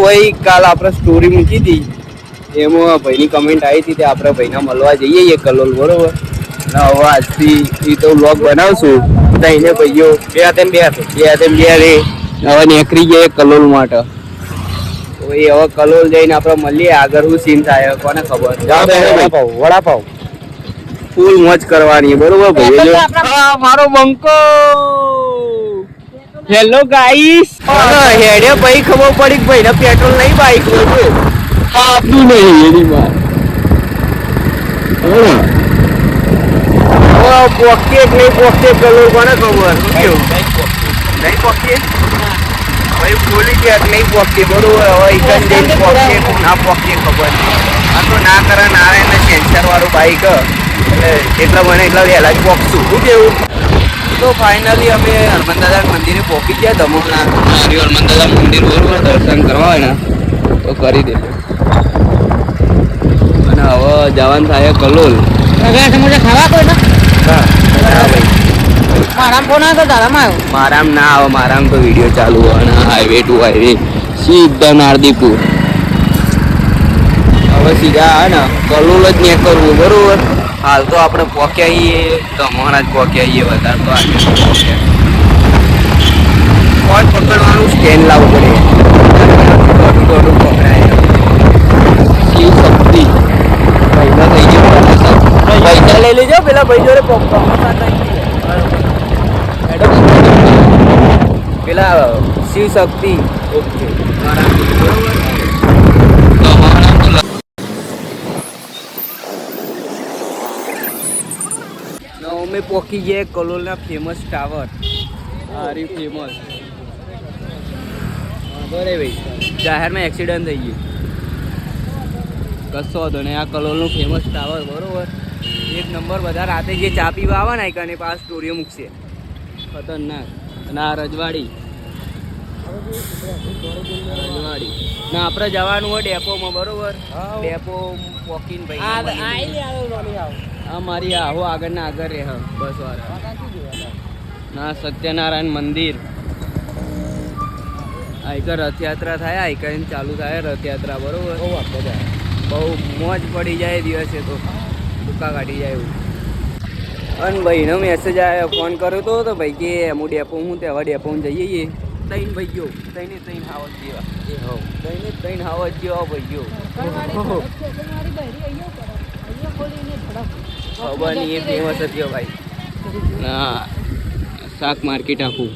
ભાઈ કાલ આપણે સ્ટોરી મૂકી હતી એમાં ભાઈની કમેન્ટ આવી હતી કે આપણે ભાઈના મળવા જઈએ કલોલ બરોબર. અને હવે આજથી એ તો વ્લોગ બનાવશું તો એને ભાઈઓ બે હાથે હવે નીકળી ગયા કલોલ માટે. તો એ હવે કલોલ જઈને આપણે મળીએ આગળ શું સીન થાય કોને ખબર. વડાપાવ ફૂલ મોજ કરવાની બરોબર ભાઈ. મારો બંકો હેલો ગાઈસ. હેડે ભાઈ ખબર પડી કે ભાઈ પેટ્રોલ નહીં બાઈક આપનું નહીં એની વાત પોકેટ નહીં પોકેટ કલર કોને ખબર કેવું નહીં પોકેટ ભાઈ બોલી ગયા નહીં પોકેટ બરોબર. હવે એક જ પોકેટ ના પોકેટ ખબર આ તો ના કરે ના એને સેન્સર વાળું બાઈક એટલે એટલા મને એટલા વહેલા જ પોકશું શું કેવું. તો ફાઇનલી અમે હનુમાનદાદા મંદિરે પહોંચી ગયા. દમણના હનુમાનદાદા મંદિર બરોબર દર્શન કરવા હોય ને તો કરી દે. અને હવે જવાનું થાય કલોલ. ખાવા કોઈ ને મારામ ફોન આવ્યો તારામાં આવ્યો. મારામ ના આવે મારામ તો વિડીયો ચાલુ હોય અને હાઈવે ટુ હાઈવે સીધા નારદીપુર. હવે સીધા હા ને કલોલ જ નહીં કરવું બરોબર. હાલ તો આપણે પહોંચ્યા આવીએ દમણ જ પહોંચ્યા આવીએ વધારે તો આજે ફોન પકડવાનું સ્ટેન્ડ લાવવું પડે પકડાય શિવ શક્તિ પૈસા થઈ ગયો પૈસા લઈ લેજો પેલા ભાઈ જોડે પેલા શિવ શક્તિ ઓકે અમે પહોંચી ગયા કલોલના ફેમસ ટાવર. હારી ફેમસ બરે ભાઈ જાહેરમાં એક્સિડન્ટ થઈ ગયું કશો હતો ને. આ કલોલનું ફેમસ ટાવર બરોબર એક નંબર. બધા રાતે જે ચા પીવા આવે ને કને પાસ સ્ટોરીઓ મૂકશે ખતરનાક. અને આ રજવાડી ના આપણે જવાનું હોય ડેપોમાં બરોબર. ડેપો વોકિંગ ભાઈ હા મારી આહો આગળ ના આગળ રહે બસ વાળા ના સત્યનારાયણ મંદિર. આઈકર રથયાત્રા થાય આઈકર ચાલુ થાય રથયાત્રા બરોબર. બહુ મોજ પડી જાય દિવસે તો ભૂકા કાઢી જાય એવું. અને ભાઈનો મેસેજ આવ્યો ફોન કર્યો તો ભાઈ કે હું ડેપો હું તેવા ડેપો જઈએ તૈન ભાઈઓ તૈન હાવત જેવા એ હો તૈન હાવત જેવા ભાઈઓ ખબર નહીં એ ફેમસ હતી ભાઈ. ના શાક માર્કેટ આખું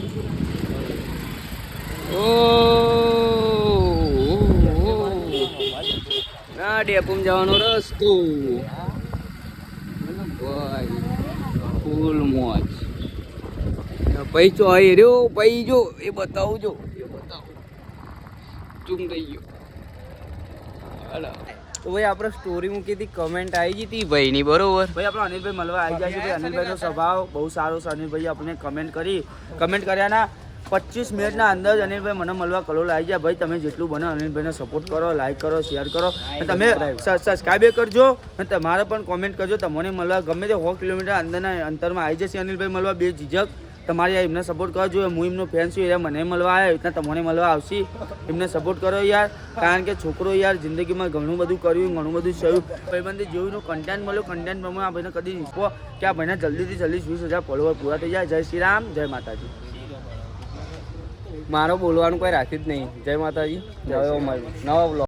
ઓ ના ડેપોમાં જવાનો રસ્તો ભાઈ ફૂલ મોજ. પૈસો આવી રહ્યો પૈ જો એ બતાવજો ચૂમ થઈ ગયો. તો ભાઈ આપણે સ્ટોરી મૂકી હતી કમેન્ટ આવી ગઈ હતી ભાઈની બરોબર. ભાઈ આપણો અનિલભાઈ મળવા આવી જાય છે. ભાઈ અનિલભાઈનો સ્વભાવ બહુ સારો છે. અનિલભાઈ આપણે કમેન્ટ કર્યાના 25 મિનિટના અંદર જ અનિલભાઈ મને મળવા કલોલ આવી જાય. ભાઈ તમે જેટલું બને અનિલભાઈને સપોર્ટ કરો, લાઈક કરો, શેર કરો અને તમે સબસ્ક્રાઈબ કરજો અને તમારે પણ કોમેન્ટ કરજો. તમને મળવા ગમે તે 100 કિલોમીટર અંદરના અંતરમાં આવી જશે અનિલભાઈ મળવા બે ઝીઝક. તમારે એમને સપોર્ટ કરો જોઈએ. હું એમનો ફેન છું યાર. મને મળવા આવ્યા રીતના તમને મળવા આવશે. એમને સપોર્ટ કરો યાર. કારણ કે છોકરો યાર જિંદગીમાં ઘણું બધું કર્યું ઘણું બધું થયું. ભાઈબંધી જેવું કન્ટેન્ટ મળ્યો કન્ટેન્ટ પ્રમાણે આ ભાઈને કદી નીકળો કે આ ભાઈને જલ્દીથી જલ્દી 20,000 ફોલોવર પૂરા થઈ જાય. જય શ્રી રામ, જય માતાજી. મારો બોલવાનું કોઈ રાખ્યું જ નહીં. જય માતાજી. નવો બ્લોગ